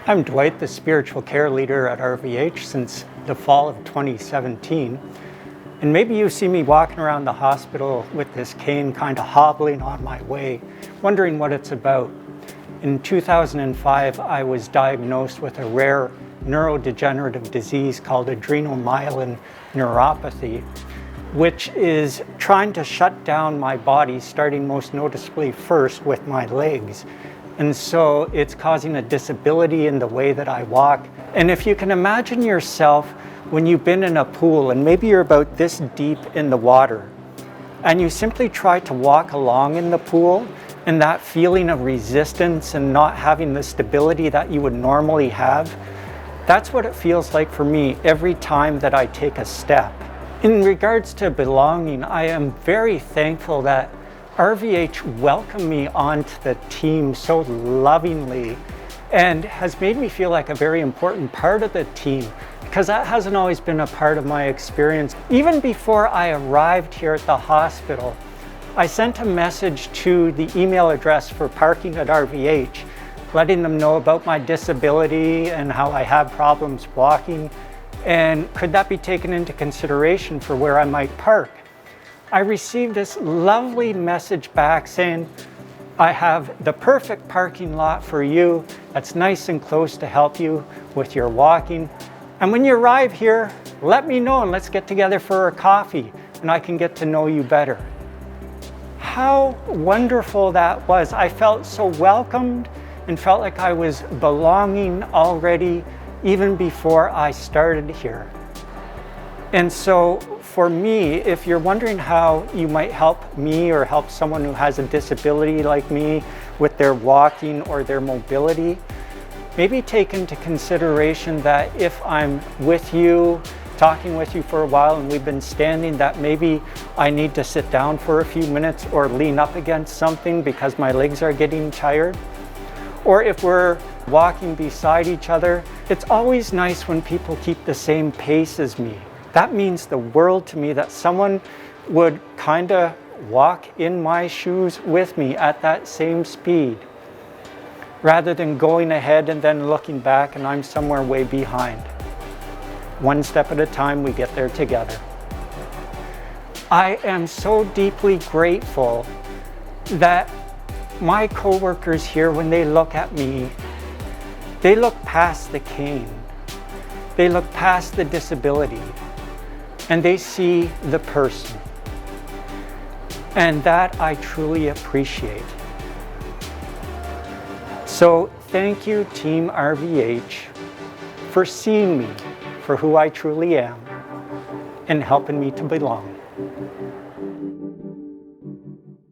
I'm Dwight, the spiritual care leader at RVH since the fall of 2017. And maybe you see me walking around the hospital with this cane kind of hobbling on my way, wondering what it's about. In 2005, I was diagnosed with a rare neurodegenerative disease called Adrenomyeloneuropathy, which is trying to shut down my body, starting most noticeably first with my legs. And so it's causing a disability in the way that I walk. And if you can imagine yourself when you've been in a pool and maybe you're about this deep in the water and you simply try to walk along in the pool, and that feeling of resistance and not having the stability that you would normally have, that's what it feels like for me every time that I take a step. In regards to belonging, I am very thankful that RVH welcomed me onto the team so lovingly and has made me feel like a very important part of the team, because that hasn't always been a part of my experience. Even before I arrived here at the hospital, I sent a message to the email address for parking at RVH, letting them know about my disability and how I have problems walking, and could that be taken into consideration for where I might park. I received this lovely message back saying, I have the perfect parking lot for you that's nice and close to help you with your walking. And when you arrive here, let me know and let's get together for a coffee and I can get to know you better. How wonderful that was. I felt so welcomed and felt like I was belonging already even before I started here. And so for me, if you're wondering how you might help me or help someone who has a disability like me with their walking or their mobility, maybe take into consideration that if I'm with you, talking with you for a while and we've been standing, that maybe I need to sit down for a few minutes or lean up against something because my legs are getting tired. Or if we're walking beside each other, it's always nice when people keep the same pace as me. That means the world to me, that someone would kind of walk in my shoes with me at that same speed, rather than going ahead and then looking back and I'm somewhere way behind. One step at a time, we get there together. I am so deeply grateful that my coworkers here, when they look at me, they look past the cane. They look past the disability. And they see the person. And that I truly appreciate. So thank you, Team RVH, for seeing me for who I truly am and helping me to belong.